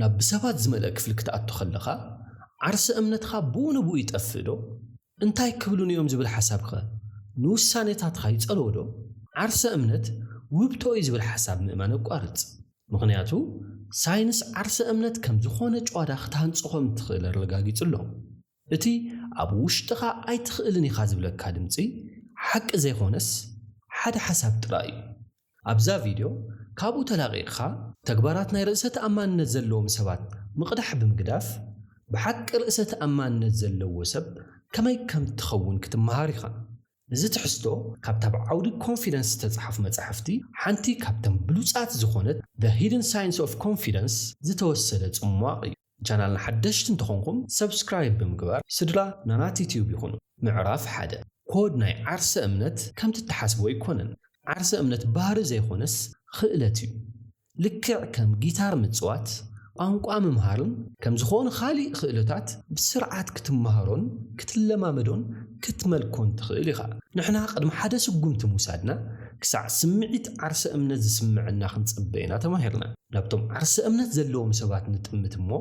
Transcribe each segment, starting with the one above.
ናብ ብሰባት ዝመልአ ክፍል ክትኣቱ ከለኻ ዓርሰ እምነትኻ ብኡንብኡ ይጠፍእ ዶ እንታይ ክብሉን እዮም ዝብል ሓሳብከ ንውሳኔታትኻ ይጸልዎ ዶ ዓርሰ እምነት ውህብቶ እዩ ዝብል ሓሳብ ምእማን ኣቋርጽ ምኽንያቱ ሳይንስ ዓርሰ እምነት ከም ዝኾነ ጨዋዳ ክትሃንጽኾም ትኽእል ረጋጊጽሎ እቲ ኣብ ውሽጥኻ ኣይትኽእልን ኢኻ ዝብለካ ድምፂ ሓቂ ዘይኾነስ ሓደ ሓሳብ ጥራይ ኣብዛ ቪድዮ ካብኡ ተላቒቕኻ ተግባራት ናይ ርእሰ ተኣማንነት ዘለዎም ሰባት ምቕዳሕ ብምግዳፍ ብሓቂ ርእሰ ተኣማንነት ዘለዎ ሰብ ከመይ ከም ትኸውን ክትመሃር ኢኻ እዚ ትሕዝቶ ካብታ ብዓውዲ ኮንፊደንስ ዝተጻሕፉ መጽሓፍቲ ሓንቲ ካብተን ብሉጻት ዝኾነት The Hidden Science of Confidence ዝተወሰደ ጽሟቕ እዩ ቻናልና ሓደሽቲ እንተኾንኩም ሰብስክራይብ ብምግባር ስድራ ናናት ዩቲዩብ ይኹኑ ምዕራፍ 1 ኮድ ናይ ዓርሰ እምነት ከም ትተሓስቦ ይኮነን ዓርሰ እምነት ባህሪ ዘይኾነስ ክእለት እዩ ልክዕ ከም ጊታር ምጽዋት ቋንቋ ምምሃርን ከም ዝኾኑ ኻሊእ ክእለታት ብስርዓት ክትመሃሮን ክትለማመዶን ክትመልኮን ትኽእል ኢኻ ንሕና ቅድሚ ሓደ ስጉምቲ ምውሳድና ክሳዕ ስምዒት ዓርሰ እምነት ዝስምዐና ክንጽበይና ተማሂርና ናብቶም ዓርሰ እምነት ዘለዎም ሰባት ንጥምት እሞ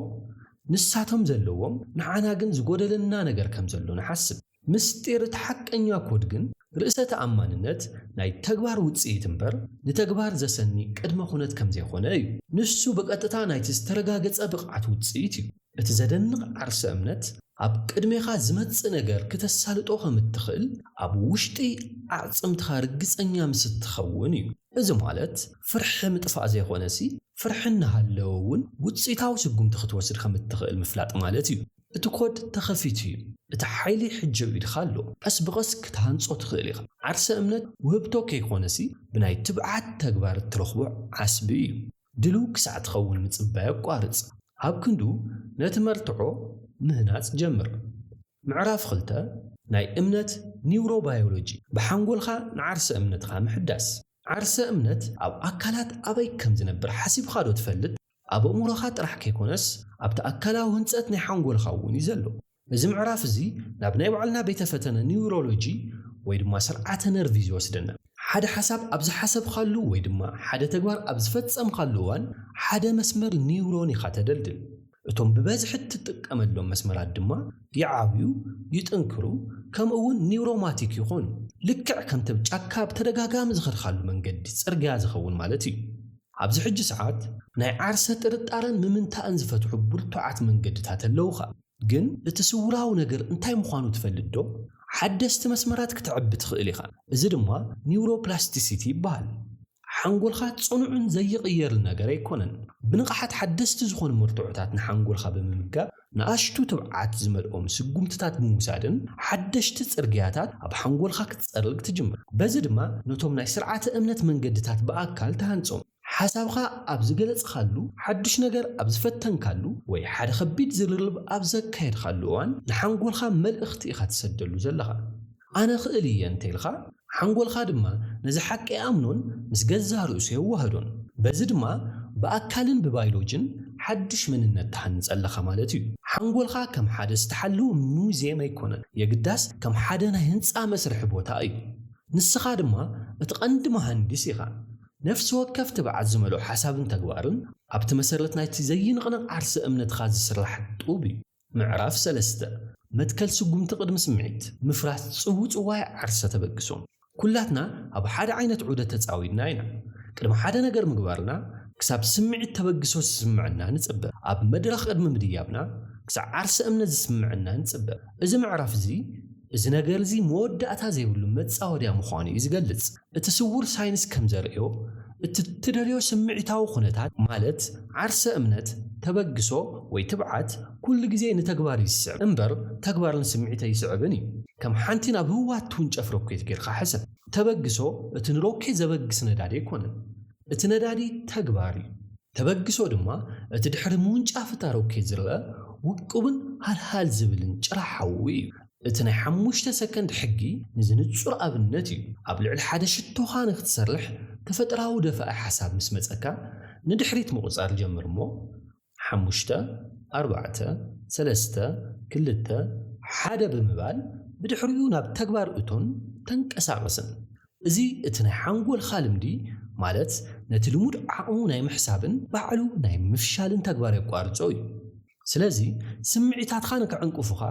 ንሳቶም ዘለዎም ንዓና ግን ዝጎደለና ነገር ከም ዘሎ ንሓስብ ምስጢር እቲ ሓቀኛ ኮድ ግን ርእሰ ተኣማንነት ናይ ተግባር ውጽኢት እምበር ንተግባር ዘሰኒ ቅድመ ኩነት ከም ዘይኾነ እዩ ንሱ በቀጥታ ናይቲ ዝተረጋገጸ ብቕዓት ውጽኢት እዩ እቲ ዘደንቕ ዓርሰ እምነት ኣብ ቅድሜኻ ዝመጽእ ነገር ክተሳልጦ ከም እትኽእል ኣብ ውሽጢ ኣዕጽምትኻ ርግጸኛ ምስ እትኸውን እዩ እዚ ማለት ፍርሒ ምጥፋእ ዘይኾነሲ ፍርሒ እናሃለዎ እውን ውጽኢታዊ ስጉምቲ ክትወስድ ከም እትኽእል ምፍላጥ ማለት እዩ እቲ ኮድ ተኸፊቱ እዩ እቲ ሓይሊ ሕጂ ኢድኻ ኣሎ ቀስ ብቐስ ክትሃንጾ ትኽእል ኢኻ ዓርሰ እምነት ውህብቶ ከይኮነሲ ብናይ ትብዓት ተግባር እትረኽቦ ዓስቢ እዩ ድሉ ክሳዕ ትኸውን ምጽባይ ኣቋርጽ ኣብ ክንዱ ነቲ መርትዖ ምህናጽ ጀምር ምዕራፍ 2 ናይ እምነት ኒውሮባዮሎጂ ብሓንጎልኻ ንዓርሰ እምነትኻ ምሕዳስ ዓርሰ እምነት ኣብ ኣካላት ኣበይ ከም ዝነብር ሓሲብኻ ዶ ትፈልጥ ኣብ እሙሮኻ ጥራሕ ከይኮነስ ኣብቲ ኣካላዊ ህንጸት ናይ ሓንጎልኻ እውን እዩ ዘሎ እዚ ምዕራፍ እዚ ናብ ናይ ባዕልና ቤተ ፈተነ ኒውሮሎጂ ወይ ድማ ስርዓተ ነርቪ ዝወስደና ሓደ ሓሳብ ኣብ ዝሓሰብካሉ ወይ ድማ ሓደ ተግባር ኣብ ዝፈጸምካሉ እዋን ሓደ መስመር ኒውሮን ኢኻ ተደልድል እቶም ብበዝሒ ትጥቀመሎም መስመራት ድማ ይዓብዩ ይጥንክሩ ከምኡ እውን ኒውሮማቲክ ይኾኑ ልክዕ ከምቲ ጫካ ብተደጋጋሚ ዝኸድካሉ መንገዲ ጽርግያ ዝኸውን ማለት እዩ ኣብዚ ሕጂ ሰዓት ናይ ዓርሰ ጥርጣረን ምምንታእን ዝፈትሑ ብርቱዓት መንገድታት ኣለውኻ ግን እቲ ስውራዊ ነገር እንታይ ምዃኑ ትፈልጥ ዶ ሓደስቲ መስመራት ክትዕቢ ትኽእል ኢኻ እዚ ድማ ኒውሮፕላስቲሲቲ ይበሃል ሓንጎልኻ ጽኑዕን ዘይቕየር ነገር ኣይኮነን ብንቕሓት ሓደስቲ ዝኾኑ ምርትዑታት ንሓንጎልኻ ብምምጋብ ንኣሽቱ ትብዓት ዝመልኦም ስጉምትታት ብምውሳድን ሓደሽቲ ጽርግያታት ኣብ ሓንጎልኻ ክትጸርግ ትጅምር በዚ ድማ ነቶም ናይ ስርዓተ እምነት መንገድታት ብኣካል ተሃንጾም ሓሳብኻ ኣብ ዝገለጽኻሉ ሓድሽ ነገር ኣብ ዝፈተንካሉ ወይ ሓደ ከቢድ ዝርርብ ኣብ ዘካየድካሉ እዋን ንሓንጎልኻ መልእኽቲ ኢኻ ትሰደሉ ዘለኻ ኣነ ክእል እየ እንተኢልካ ሓንጎልኻ ድማ ነዚ ሓቂ ኣምኖን ምስ ገዛ ርእሱ የዋህዶን በዚ ድማ ብኣካልን ብባዮሎጅን ሓድሽ መንነት ትሃንጽ ኣለኻ ማለት እዩ ሓንጎልኻ ከም ሓደ ዝተሓለወ ሙዚየም ኣይኮነን የግዳስ ከም ሓደ ናይ ህንፃ መስርሒ ቦታ እዩ ንስኻ ድማ እቲ ቀንዲ መሃንዲስ ኢኻ ነፍሲ ወከፍ ትብዓት ዝመልኦ ሓሳብን ተግባርን ኣብቲ መሰረት ናይቲ ዘይንቕነቕ ዓርሰ እምነትኻ ዝስራሕ ጡብ እዩ ምዕራፍ 3 መትከል ስጉምቲ ቅድሚ ስምዒት ምፍራስ ጽውጽዋይ ዓርሰ ተበግሶም ኩላትና ኣብ ሓደ ዓይነት ዑደት ተጻዊድና ኢና ቅድሚ ሓደ ነገር ምግባርና ክሳብ ስምዒት ተበግሶ ዝስምዐና ንጽበ ኣብ መድረኽ ቅድሚ ምድያብና ክሳብ ዓርሰ እምነት ዝስምዐና ንጽበ እዚ ምዕራፍ እዚ ነገር እዚ መወዳእታ ዘይብሉ መጻወድያ ምዃኑ እዩ ዝገልጽ እቲ ስውር ሳይንስ ከም ዘርእዮ እቲ ትደልዮ ስምዒታዊ ኩነታት ማለት ዓርሰ እምነት ተበግሶ ወይ ትብዓት ኩሉ ግዜ ንተግባር ይስዕብ እምበር ተግባርን ስምዒት ኣይስዕብን እዩ ከም ሓንቲ ናብ ህዋት ትውንጨፍ ሮኬት ጌርካ ሕሰብ ተበግሶ እቲ ንሮኬት ዘበግስ ነዳዲ ኣይኮነን እቲ ነዳዲ ተግባር እዩ ተበግሶ ድማ እቲ ድሕሪ ምውንጫፍ እታ ሮኬት ዝርአ ውቁብን ሃልሃል ዝብልን ጭራሕ ሓዊ እዩ እቲ ናይ 5 ሰከንድ ሕጊ ንዝንጹር ኣብነት እዩ ኣብ ልዕሊ ሓደ ሽቶኻ ንኽትሰርሕ ተፈጥራዊ ደፋእ ሓሳብ ምስ መጸካ ንድሕሪት ምቁጻር ጀምር እሞ 5 4 3 2 1 ብምባል ብድሕሪኡ ናብ ተግባር እቶን ተንቀሳቐስን እዚ እቲ ናይ ሓንጎልኻ ልምዲ ማለት ነቲ ልሙድ ዓቕሙ ናይ ምሕሳብን ባዕሉ ናይ ምፍሻልን ተግባር የቋርጾ እዩ ስለዚ ስምዒታትካ ንክዕንቅፉኻ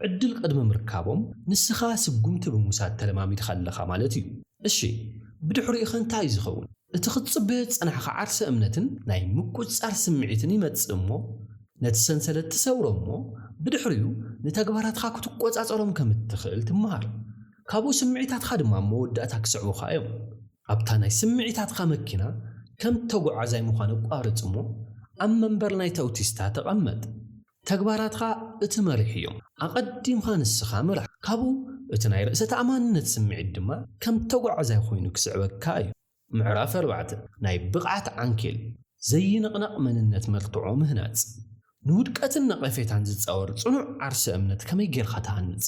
ዕድል ቅድመ ምርካቦም ንስኻ ስጉምቲ ብምውሳድ ተለማሚድካ ኣለኻ ማለት እዩ እሺ ብድሕሪኡ እንታይ ዝኸውን እቲ ክትጽበዮ ዝጸናሕካ ዓርሰ እምነትን ናይ ምቁጽጻር ስምዒትን ይመጽእ እሞ ነቲ ሰንሰለት ትሰብሮ እሞ ብድሕሪኡ ንተግባራትካ ክትቆጻጸሮም ከም እትኽእል ትመሃር ካብኡ ስምዒታትካ ድማ መወዳእታ ክስዕቡኻ እዮም ኣብታ ናይ ስምዒታትካ መኪና ከም ተጓዓዛይ ምዃን ቋርጽ እሞ ኣብ መንበር ናይ ተውቲስታ ተቐመጥ ተግባራትካ እቲ መሪሕ እዮም ኣቐዲምካ ንስኻ ምራሕ ካብኡ እቲ ናይ ርእሰ ተኣማንነት ስምዒት ድማ ከም ተጓዓዛይ ኮይኑ ክስዕበካ እዩ ምዕራፍ 4 ናይ ብቕዓት ዓንኬል ዘይንቕነቕ መንነት መልትዖ ምህናጽ ንውድቀትን ነቐፌታን ዝጻወር ጽኑዕ ዓርሰ እምነት ከመይ ጌርካ ተሃንጽ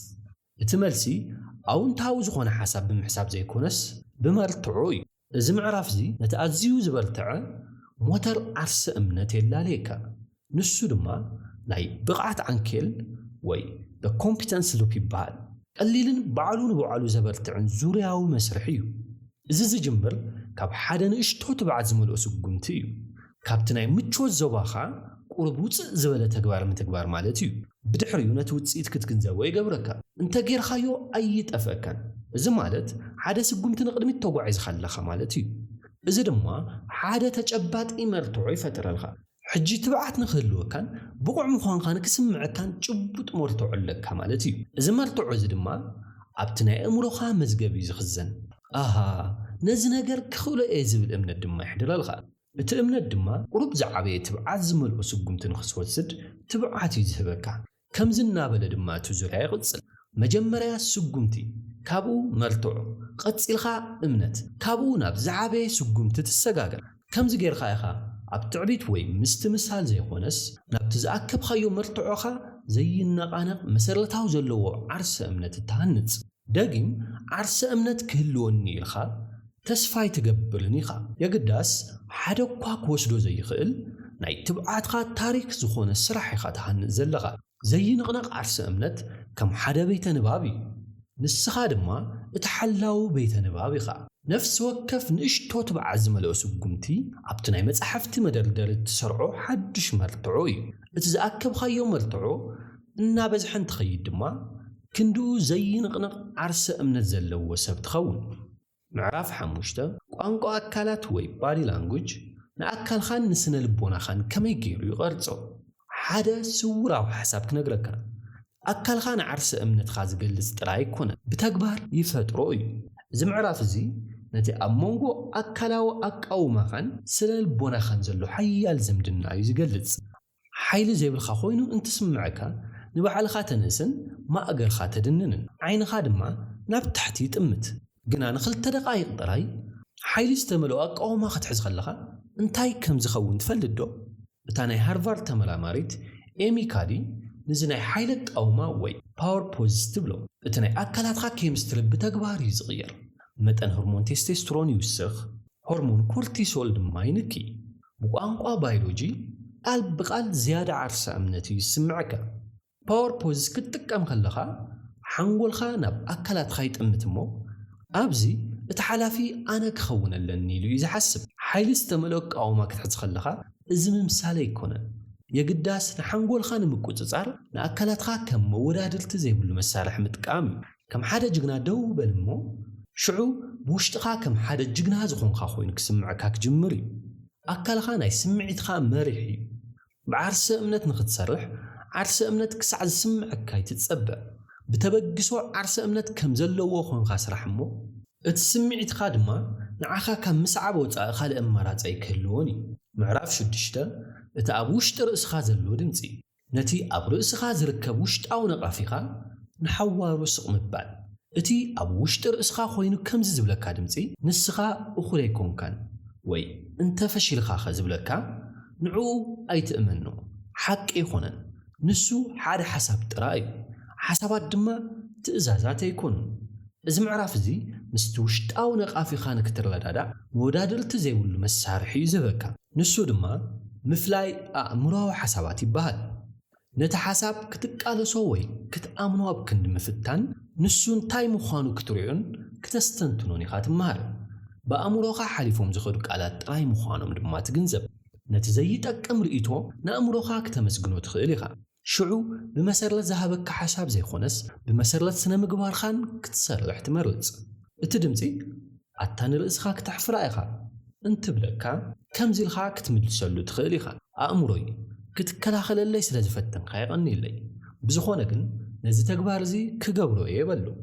እቲ መልሲ ኣውንታዊ ዝኾነ ሓሳብ ብምሕሳብ ዘይኮነስ ብመልትዑ እዩ እዚ ምዕራፍ እዚ ነቲ ኣዝዩ ዝበልትዐ ሞተር ዓርሰ እምነት የላለየካ ንሱ ድማ ናይ ብቕዓት ዓንኬል ወይ the competence loop ይበሃል ቀሊልን ባዕሉ ንባዕሉ ዘበልትዕን ዙርያዊ መስርሕ እዩ እዚ ዝጅምር ካብ ሓደ ንእሽቶ ትብዓት ዝመልኦ ስጉምቲ እዩ ካብቲ ናይ ምቾት ዞባኻ ቁርብ ውፅእ ዝበለ ተግባር ምትግባር ማለት እዩ ብድሕሪኡ ነቲ ውፅኢት ክትግንዘቦ ይገብረካ እንተጌርካዮ ኣይጠፍአካን እዚ ማለት ሓደ ስጉምቲ ንቅድሚት ተጓዒዝካ ኣለኻ ማለት እዩ እዚ ድማ ሓደ ተጨባጢ መልትዖ ይፈጥረልካ ሕጂ ትብዓት ንክህልወካን ብቑዕ ምዃንካ ንክስምዐካን ጭቡጥ መልትዖ ኣለካ ማለት እዩ እዚ መልትዖ እዚ ድማ ኣብቲ ናይ ኣእምሮኻ መዝገቢ ዝኽዘን ኣሃ ነዚ ነገር ክኽእሎ እየ ዝብል እምነት ድማ ይሕድረልካ እቲ እምነት ድማ ቁሩብ ዝዓበየ ትብዓት ዝመልኦ ስጉምቲ ንክትወስድ ትብዓት እዩ ዝህበካ ከምዚ እናበለ ድማ እቲ ዙርያ ይቕፅል መጀመርያ ስጉምቲ ካብኡ መልትዖ ቀፂልካ እምነት ካብኡ ናብ ዝዓበየ ስጉምቲ ትሰጋገር ከምዚ ጌርካ ኢኻ ኣብ ትዕቢት ወይ ምስቲ ምሳል ዘይኮነስ ናብቲ ዝኣከብካዮ መልትዖኻ ዘይነቓነቕ መሰረታዊ ዘለዎ ዓርሰ እምነት እትሃንጽ ደጊም ዓርሰ እምነት ክህልወኒ ኢልካ ተስፋይ ትገብርን ኢኻ የግዳስ ሓደ እኳ ክወስዶ ዘይኽእል ናይ ትብዓትካ ታሪክ ዝኾነ ስራሕ ኢኻ ትሃንጽ ዘለኻ ዘይንቕነቕ ዓርሰ እምነት ከም ሓደ ቤተ ንባብ እዩ ንስኻ ድማ እቲ ሓላዊ ቤተ ንባብ ኢኻ ነፍሲ ወከፍ ንእሽቶ ትብዓት ዝመልኦ ስጉምቲ ኣብቲ ናይ መጽሓፍቲ መደርደሪ እትሰርዖ ሓድሽ መልትዖ እዩ እቲ ዝኣከብካዮ መልትዖ እናበዝሐ እንትኸይድ ድማ ክንድኡ ዘይንቕነቕ ዓርሰ እምነት ዘለዎ ሰብ ትኸውን ምዕራፍ 5 ቋንቋ ኣካላት ወይ ባዲ ላንጉጅ ንኣካልኻን ንስነ ልቦናኻን ከመይ ገይሩ ይቐርጾ ሓደ ስውራዊ ሓሳብ ክነግረካ ኣካልኻ ንዓርሰ እምነትካ ዝገልጽ ጥራይ ኣይኮነን ብተግባር ይፈጥሮ እዩ እዚ ምዕራፍ እዚ ነቲ ኣብ መንጎ ኣካላዊ ኣቃውማኻን ስነ ልቦናኻን ዘሎ ሓያል ዝምድና እዩ ዝገልጽ ሓይሊ ዘይብልካ ኮይኑ እንትስምዐካ ንባዕልኻ ተነስን ማእገርካ ተድንንን ዓይንኻ ድማ ናብ ታሕቲ ይጥምት ግና ንኽልተ ደቃይቕ ጥራይ ሓይሊ ዝተመልኦ ኣቃውማ ክትሕዝ ከለኻ እንታይ ከም ዝኸውን ትፈልጥ ዶ እታ ናይ ሃርቫርድ ተመራማሪት ኤሚ ካዲ ንዚ ናይ ሓይሊ ኣቃውማ ወይ ፓወር ፖዝ ትብሎ እቲ ናይ ኣካላትካ ኬሚስትሪ ብተግባር እዩ ዝቕየር መጠን ሆርሞን ቴስቶስትሮን ይውስኽ ሆርሞን ኮርቲሶል ድማ ይንኪ ብቋንቋ ባዮሎጂ ቃል ብቃል ዝያዳ ዓርሰ እምነት እዩ ይስምዐካ ፓወር ፖዝ ክትጥቀም ከለኻ ሓንጎልካ ናብ ኣካላትካ ይጥምት እሞ ኣብዚ እቲ ሓላፊ ኣነ ክኸውን ኣለኒ ኢሉ እዩ ዝሓስብ ሓይሊ ዝተመልኦ ኣቃውማ ክትሕዝ ከለኻ እዚ ምምሳሌ ኣይኮነን የግዳስ ንሓንጎልካ ንምቁፅጻር ንኣካላትካ ከም መወዳድርቲ ዘይብሉ መሳርሒ ምጥቃም እዩ ከም ሓደ ጅግና ደው በል እሞ ሽዑ ብውሽጥኻ ከም ሓደ ጅግና ዝኾንካ ኮይኑ ክስምዐካ ክጅምር እዩ ኣካልካ ናይ ስምዒትካ መሪሕ እዩ ብዓርሰ እምነት ንኽትሰርሕ ዓርሰ እምነት ክሳዕ ዝስምዐካ ይትጸበዕ ብተበግሶ ዓርሰ እምነት ከም ዘለዎ ኮይንካ ስራሕ እሞ እቲ ስምዒትካ ድማ ንዓኻ ካብ ምስዓብ ወፃኢ ካልእ ኣማራፂ ኣይክህልዎን እዩ ምዕራፍ 6 እቲ ኣብ ውሽጢ ርእስኻ ዘሎ ድምፂ ነቲ ኣብ ርእስኻ ዝርከብ ውሽጣዊ ነቓፊኻ ንሓዋሩ ስቕ ምባል እቲ ኣብ ውሽጢ ርእስኻ ኮይኑ ከምዚ ዝብለካ ድምፂ ንስኻ እኹል ኣይኮንካን ወይ እንተፈሺልካ ዝብለካ ንዕኡ ኣይትእመኖ ሓቂ ይኾነን ንሱ ሓደ ሓሳብ ጥራይ እዩ ሓሳባት ድማ ትእዛዛት ኣይኮኑን እዚ ምዕራፍ እዚ ምስቲ ውሽጣዊ ነቓፊኻ ንክትረዳዳእ መወዳድርቲ ዘይብሉ መሳርሒ እዩ ዝህበካ ንሱ ድማ ምፍላይ ኣእምሮዊ ሓሳባት ይበሃል ነቲ ሓሳብ ክትቃለሶ ወይ ክትኣምኖ ኣብ ክንዲ ምፍታን ንሱ እንታይ ምዃኑ ክትሪኦን ክተስተንትኖን ኢኻ ትመሃር بأمروخا حليفهم زخدو قالات طراي مخانم دما تجنزب نتزي تقم رئيتو نأمروخا كتمسجنو تخيليخا شعو بمسرلت ذهبك حساب زي خونس بمسرلت سنة مقبار خان كتسرح تمرلت اتدمزي عتاني رئيسخا كتحفرائخا انت بلكا كم زي الخا كتمدلسلو تخيليخا أمروي كتكلاخل اللي سلازفتن خايقني اللي بزخونا كن نزي تقبار زي كقبرو يبلو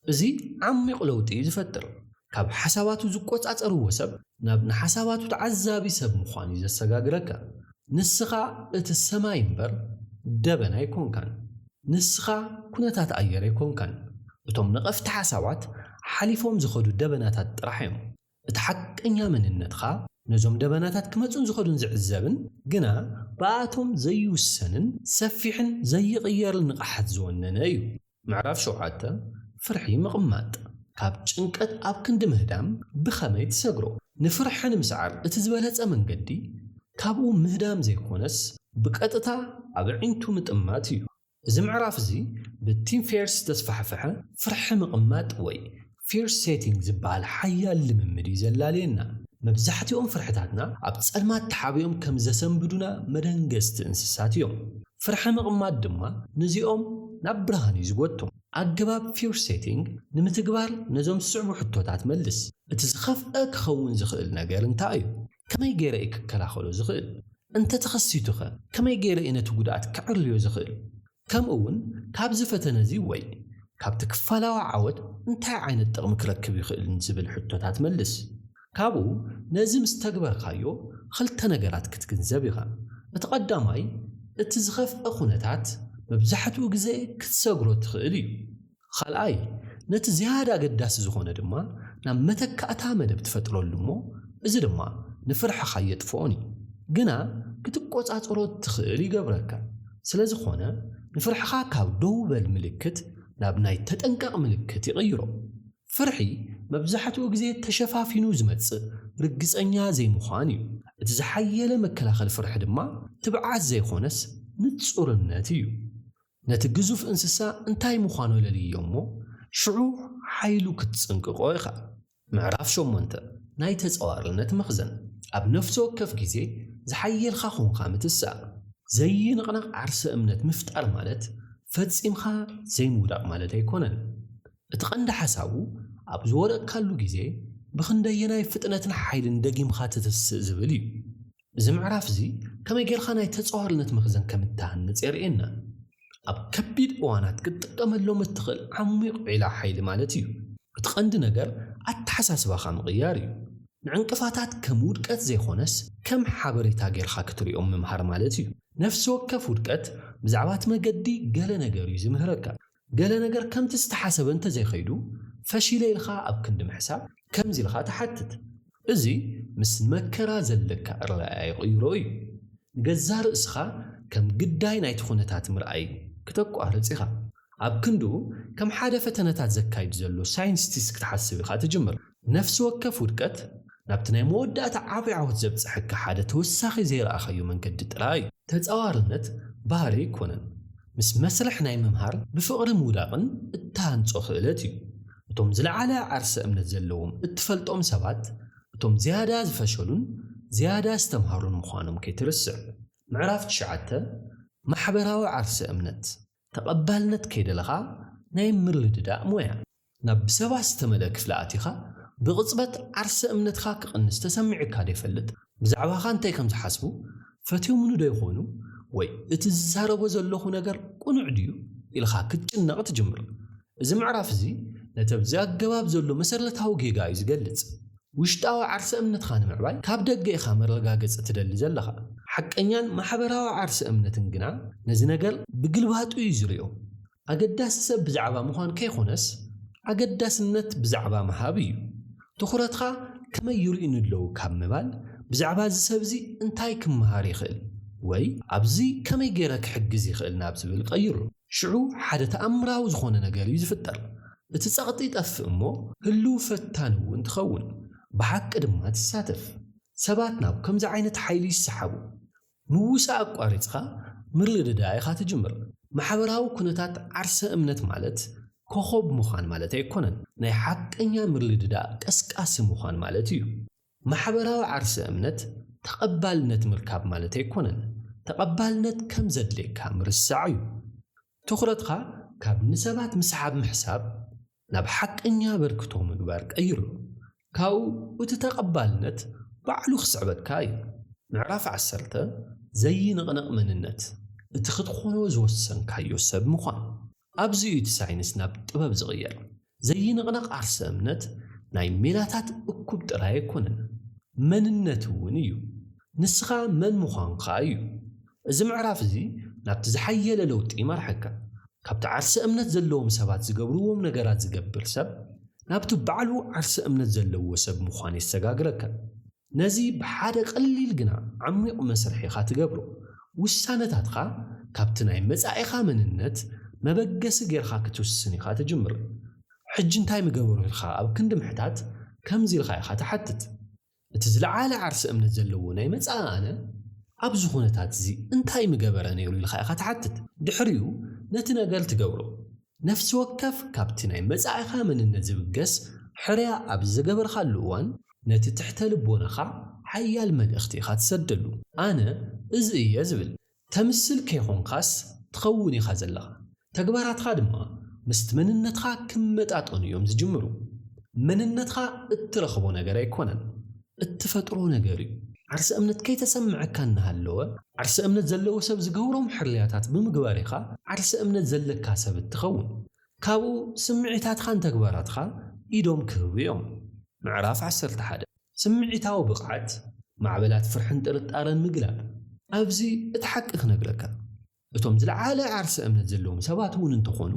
زي عميق لوتي زفتر كاب حساباتو زقوت أتقرو وسب نابن حساباتو تعزابي سب مخاني زي السقاقركا نسخا اتسما ينبر دبنا يكون كان نسخا كنتات أيار يكون كان وتم نقفت حسابات حليفهم زخدو دبناتات رحيم اتحق انيا من النتخا نزوم دبناتات كمتون زخدو نزعزابن قنا باتهم زي السنن سفيحن زي غير النقحات زوننا ايو معرف شو حتى فرحي مغمات كاب جنكت اب كند مهدام بخميت سقرو نفرحن مسعر اتزبالات امن قدي كابو مهدام زي كونس بقطتا ابعينتو متأماتيو زي معرف زي بالتيم فيرس تسفحفحة فرح مقمات وي فيرس سيتينج زبال حيا اللي من مريزة لالينا مبزحتيهم فرحتاتنا ابتسألمات تحابيهم كم زسن بدونا مدنجست انسساتيهم فرح مقمات دما نزيهم نبرهاني زقوتهم أقباب فيرس سيتينج نمتقبار نزوم السعب حطوتات ملس اتزخف اكخون زخيل ناقر انتايو كما يقيريك كلاخلو زخيل انت تخصيتوخ كما يقيري إنا تقودات كعرليو زخيل كم أون كاب زفتنا زي وي كاب تكفالا وعاود انتا عين التغم كركب يخيل نزبل حطوتات ملس كابو نازم استقبر خايو خلتا نقرات كتكنزبيغا اتقداماي اتزخف اخونتات مبزحتو غزي كتسغرو تخيلي خلاي نت زياده قداس زخونه دما نام متكاتا مدب تفطرولمو እዚ ድማ ንፍርሕ ኸየጥፎኒ ግና ክትቆጻጽሮ ትኽእል ይገብረካ ስለዚ ኾነ ንፍርሕኻ ካብ ደው በል ምልክት ናብ ናይ ተጠንቀቕ ምልክት ይቕይሮ ፍርሒ መብዛሕትኡ ግዜ ተሸፋፊኑ ዝመጽእ ርግጸኛ ዘይምዃን እዩ እቲ ዝሓየለ መከላኸል ፍርሒ ድማ ትብዓት ዘይኾነስ ንጹርነት እዩ ነቲ ግዙፍ እንስሳ እንታይ ምዃኑ ለልዮሞ ሽዑ ሓይሉ ክትጽንቅቆ ኢኻ ምዕራፍ 8 ናይ ተጸዋርነት መኽዘን ኣብ ነፍሲ ወከፍ ግዜ ዝሓየልኻ ኾንካ ምትሳእ ዘይንቕነቕ ዓርሰ እምነት ምፍጣር ማለት ፈጺምኻ ዘይምውዳቕ ማለት ኣይኮነን እቲ ቀንዲ ሓሳቡ ኣብ ዝወደቕካሉ ግዜ ብኽንደየናይ ፍጥነትን ሓይልን ደጊምኻ ትትስእ ዝብል እዩ እዚ ምዕራፍ እዚ ከመይ ጌርካ ናይ ተጸዋርነት መኽዘን ከም እትሃንጽ የርእየና ኣብ ከቢድ እዋናት ክትጥቀመሎም እትኽእል ዓሚቕ ዒላ ሓይሊ ማለት እዩ እቲ ቀንዲ ነገር ኣተሓሳስባኻ ምቕያር እዩ ንዕንቅፋታት ከም ውድቀት ዘይኾነስ ከም ሓበሬታ ጌርካ ክትሪኦም ምምሃር ማለት እዩ ነፍሲ ወከፍ ውድቀት ብዛዕባ እቲ መገዲ ገለ ነገር እዩ ዝምህረካ ገለ ነገር ከምቲ ዝተሓሰበ እንተዘይኸይዱ ፈሺለ ኢልካ ኣብ ክንዲ ምሕሳብ ከምዚ ኢልካ ተሓትት እዚ ምስ መከራ ዘለካ ኣረኣእያ ይቕይሮ እዩ ንገዛ ርእስኻ ከም ግዳይ ናይቲ ኩነታት ምርኣይ ክተቋርጽ ኢኻ ኣብ ክንዱ ከም ሓደ ፈተነታት ዘካይድ ዘሎ ሳይንቲስት ክትሓስብ ኢኻ ትጅምር ነፍሲ ወከፍ ውድቀት ናብቲ ናይ መወዳእታ ዓብዪ ዓወት ዘብፅሐካ ሓደ ተወሳኺ ዘይረኣኻዮ መንገዲ ጥራይ እዩ ተጸዋርነት ባህሪ ይኮነን ምስ መስርሕ ናይ ምምሃር ብፍቕሪ ምውዳቕን እትሃንጾ ክእለት እዩ እቶም ዝለዓለ ዓርሰ እምነት ዘለዎም እትፈልጦም ሰባት እቶም ዝያዳ ዝፈሸሉን ዝያዳ ዝተምሃሩን ምዃኖም ከይትርስዕ ምዕራፍ 9 ማሕበራዊ ዓርሰ እምነት ተቐባልነት ከይደለኻ ናይ ምርድዳእ ሞያ ናብ ሰባት ዝተመልአ ክፍሊ ኣቲኻ ብቕጽበት ዓርሰ እምነትካ ክቕንስ ተሰሚዕካ ደይፈልጥ ብዛዕባኻ እንታይ ከም ዝሓስቡ ፈትዮምኑ ዶ ይኾኑ ወይ እቲ ዝዛረቦ ዘለኹ ነገር ቁኑዕ ድዩ ኢልኻ ክትጭነቕ ትጅምር እዚ ምዕራፍ እዚ ነቲ ኣብዚ ኣገባብ ዘሎ መሰረታዊ ጌጋ እዩ ዝገልጽ ውሽጣዊ ዓርሰ እምነትካ ንምዕባይ ካብ ደገ ኢኻ መረጋገጽ ትደሊ ዘለኻ ሓቀኛን ማሕበራዊ ዓርሰ እምነትን ግና ነዚ ነገር ብግልባጡ እዩ ዝርዮ ኣገዳሲ ሰብ ብዛዕባ ምዃን ከይኾነስ ኣገዳስነት ብዛዕባ ምሃብ እዩ ትኹረትካ ከመይ ይርኢኑ ኣለዉ ካብ ምባል ብዛዕባ እዚ ሰብ እዚ እንታይ ክምሃር ይኽእል ወይ ኣብዚ ከመይ ገይረ ክሕግዝ ይኽእል ናብ ዝብል ቀይሩ ሽዑ ሓደ ተኣምራዊ ዝኾነ ነገር እዩ ዝፍጠር እቲ ጸቕጢ ይጠፍእ እሞ ህልው ፈታን እውን ትኸውን ብሓቂ ድማ ትሳተፍ ሰባት ናብ ከምዚ ዓይነት ሓይሊ ይሰሓቡ ምውሳእ ኣቋሪፅካ ምርድዳእ ኢኻ ትጅምር ማሕበራዊ ኩነታት ዓርሰ እምነት ማለት ኮኸብ ምዃን ማለት ኣይኮነን ናይ ሓቀኛ ምርልድዳ ቀስቃሲ ምዃን ማለት እዩ ማሕበራዊ ዓርሲ እምነት ተቐባልነት ምርካብ ማለት ኣይኮነን ተቐባልነት ከም ዘድልየካ ምርሳዕ እዩ ትኹረትካ ካብ ንሰባት ምስሓብ ምሕሳብ ናብ ሓቀኛ በርክቶ ምግባር ቀይሩ ካብኡ እቲ ተቐባልነት ባዕሉ ክስዕበካ እዩ ምዕራፍ 10 ዘይንቕነቕ መንነት እቲ ክትኾኖ ዝወሰንካዮ ሰብ ምዃን ኣብዚ እቲ ሳይንስ ናብ ጥበብ ዝቕየር ዘይንቕነቕ ዓርሲ እምነት ናይ ሜላታት እኩብ ጥራይ ኣይኮነን መንነት እውን እዩ ንስኻ መን ምዃንካ እዩ እዚ ምዕራፍ እዚ ናብቲ ዝሓየለ ለውጢ ይመርሐካ ካብቲ ዓርሲ እምነት ዘለዎም ሰባት ዝገብርዎም ነገራት ዝገብር ሰብ ናብቲ ባዕሉ ዓርሲ እምነት ዘለዎ ሰብ ምዃን የሰጋግረካ ነዚ ብሓደ ቀሊል ግና ዓሚቕ መስርሒኻ ትገብሮ ውሳነታትኻ ካብቲ ናይ መጻኢኻ መንነት መበገሲ ጌርካ ክትውስን ኢኻ ትጅምር ሕጂ እንታይ ምገበሩ ኢልካ ኣብ ክንዲ ምሕታት ከምዚ ኢልካ ኢኻ ትሓትት እቲ ዝለዓለ ዓርሲ እምነት ዘለዎ ናይ መጻኢ ኣነ ኣብዚ ኩነታት እዚ እንታይ ምገበረ ነይሩ ኢልካ ኢኻ ትሓትት ድሕሪኡ ነቲ ነገር ትገብሮ ነፍሲ ወከፍ ካብቲ ናይ መጻኢኻ መንነት ዝብገስ ሕርያ ኣብ ዝገበርካሉ እዋን ነቲ ትሕተ ልቦናኻ ሓያል መልእኽቲ ኢኻ ትሰደሉ ኣነ እዚ እየ ዝብል ተምስል ከይኾንካስ ትኸውን ኢኻ ዘለኻ ተግባራትካ ድማ ምስቲ መንነትካ ክመጣጠኑ እዮም ዝጅምሩ መንነትካ እትረኽቦ ነገር ኣይኮነን እትፈጥሮ ነገር እዩ ዓርሲ እምነት ከይተሰምዐካ እናሃለወ ዓርሲ እምነት ዘለዎ ሰብ ዝገብሮም ሕርያታት ብምግባር ኢኻ ዓርሲ እምነት ዘለካ ሰብ እትኸውን ካብኡ ስምዒታትካን ተግባራትካ ኢዶም ክህቡ እዮም ምዕራፍ 11 ስምዒታዊ ብቕዓት ማዕበላት ፍርሕን ጥርጣረን ምግላብ ኣብዚ እቲ ሓቂ ክነግረካ እቶም ዝለዓለ ዓርሲ እምነት ዘለዎም ሰባት እውን እንተኾኑ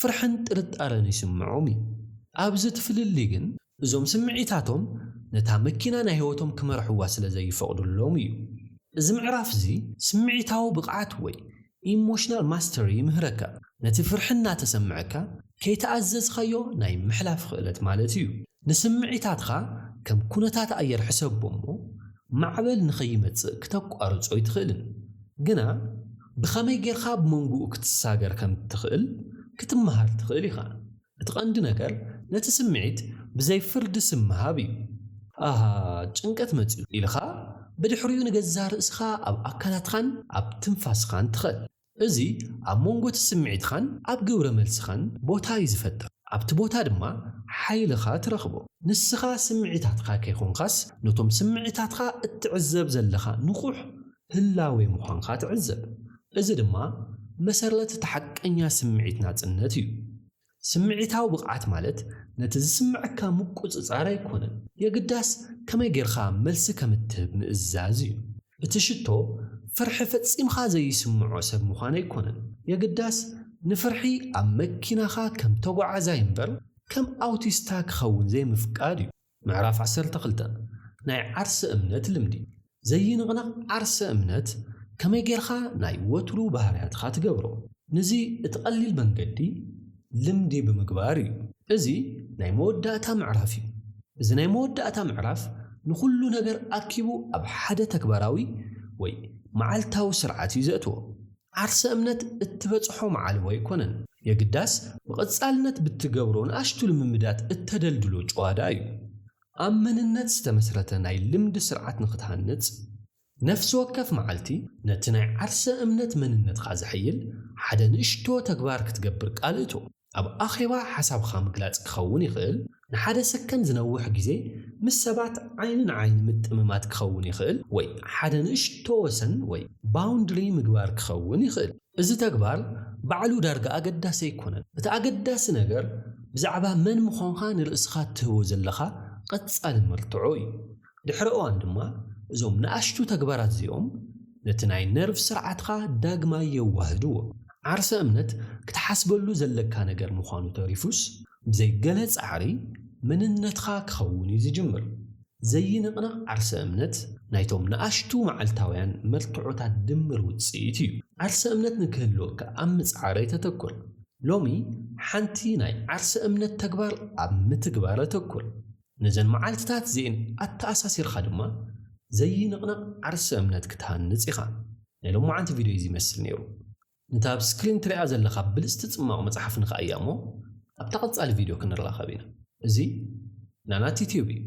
ፍርሕን ጥርጣረን ይስምዖም እዩ ኣብዚ ትፍልሊ ግን እዞም ስምዒታቶም ነታ መኪና ናይ ህይወቶም ክመርሕዋ ስለ ዘይፈቕዱሎም እዩ እዚ ምዕራፍ እዚ ስምዒታዊ ብቕዓት ወይ ኢሞሽናል ማስተሪ ይምህረካ ነቲ ፍርሒ እናተሰምዐካ ከይተኣዘዝካዮ ናይ ምሕላፍ ክእለት ማለት እዩ ንስምዒታትካ ከም ኩነታት ኣየር ሕሰቦ እሞ ማዕበል ንኸይመጽእ ክተቋርጾ ይትኽእልን ግና ብኸመይ ጌርካ ብመንጉኡ ክትሳገር ከም ትኽእል ክትመሃር ትኽእል ኢኻ እቲ ቀንዲ ነገር ነቲ ስምዒት ብዘይ ፍርዲ ስምሃብ እዩ ኣሃ ጭንቀት መጽኡ ኢልኻ ብድሕሪኡ ንገዛ ርእስኻ ኣብ ኣካላትኻን ኣብ ትንፋስኻን ትኽእል እዚ ኣብ መንጎ ስምዒትኻን ኣብ ግብረ መልስኻን ቦታ እዩ ዝፈጥር ኣብቲ ቦታ ድማ ሓይልኻ ትረኽቦ ንስኻ ስምዒታትካ ከይኾንካስ ነቶም ስምዒታትካ እትዕዘብ ዘለኻ ንቑሕ ህላዌ ምዃንካ ትዕዘብ እዚ ድማ መሰረት ተሓቀኛ ስምዒት ናጽነት እዩ ስምዒታዊ ብቕዓት ማለት ነቲ ዝስምዐካ ምቁጽጻር ኣይኮነን የግዳስ ከመይ ጌርካ መልሲ ከም እትህብ ምእዛዝ እዩ እቲ ሽቶ ፍርሒ ፈጺምካ ዘይስምዖ ሰብ ምዃን ኣይኮነን የግዳስ ንፍርሒ ኣብ መኪናኻ ከም ተጓዓዛይ እምበር ከም ኣውቲስታ ክኸውን ዘይምፍቃድ እዩ ምዕራፍ 12 ናይ ዓርሲ እምነት ልምዲ ዘይንቕነቕ ዓርሲ እምነት ከመይ ጌርካ ናይ ወትሩ ባህርያትካ ትገብሮ ነዚ እቲ ቀሊል መንገዲ ልምዲ ብምግባር እዩ እዚ ናይ መወዳእታ ምዕራፍ እዩ እዚ ናይ መወዳእታ ምዕራፍ ንኹሉ ነገር ኣኪቡ ኣብ ሓደ ተግባራዊ ወይ መዓልታዊ ስርዓት እዩ ዘእትዎ ዓርሲ እምነት እትበጽሖ መዓልቦ ኣይኮነን የግዳስ ብቐጻልነት ብትገብሮ ንኣሽቱ ልምምዳት እተደልድሎ ጨዋዳ እዩ ኣብ መንነት ዝተመስረተ ናይ ልምዲ ስርዓት ንኽትሃንጽ ነፍሲ ወከፍ መዓልቲ ነቲ ናይ ዓርሲ እምነት መንነትካ ዝሕይል ሓደ ንእሽቶ ተግባር ክትገብር ቃልእቶ ኣብ ኣኼባ ሓሳብካ ምግላጽ ክኸውን ይኽእል ንሓደ ሰከንድ ዝነውሕ ግዜ ምስ ሰባት ዓይኒ ንዓይኒ ምጥምማት ክኸውን ይኽእል ወይ ሓደ ንእሽቶ ወሰን ወይ ባውንድሪ ምግባር ክኸውን ይኽእል እዚ ተግባር ባዕሉ ዳርጋ ኣገዳሲ ኣይኮነን እቲ ኣገዳሲ ነገር ብዛዕባ መን ምዃንካ ንርእስኻ ትህቦ ዘለኻ ቀጻሊ መርትዖ እዩ ድሕሪ እዋን ድማ እዞም ንኣሽቱ ተግባራት እዚኦም ነቲ ናይ ነርቭ ስርዓትካ ዳግማ የዋህድዎ ዓርሲ እምነት ክትሓስበሉ ዘለካ ነገር ምዃኑ ተሪፉስ ብዘይገለ ጻዕሪ መንነትካ ክኸውን እዩ ዝጅምር ዘይንቕነቕ ዓርሲ እምነት ናይቶም ንኣሽቱ መዓልታውያን መርትዖታት ድምር ውፅኢት እዩ ዓርሲ እምነት ንክህልወካ ኣብ ምጽዓር ተተኩር ሎሚ ሓንቲ ናይ ዓርሲ እምነት ተግባር ኣብ ምትግባር ተተኩር ነዘን መዓልትታት እዚአን ኣተኣሳሲርካ ድማ ዘይንቕነቕ ዓርሲ እምነት ክትሃንጽ ኢኻ ናይ ሎማዓንቲ ቪድዮ እዚ ይመስል ነይሩ ነታ ኣብ ስክሪን ትሪኣ ዘለኻ ብልስቲ ጽማቕ መጽሓፍ ንኸእያ እሞ ኣብ ተቐጻሊ ቪድዮ ክንራኸብ ኢና። እዚ ናናት ዩቲዩብ እዩ።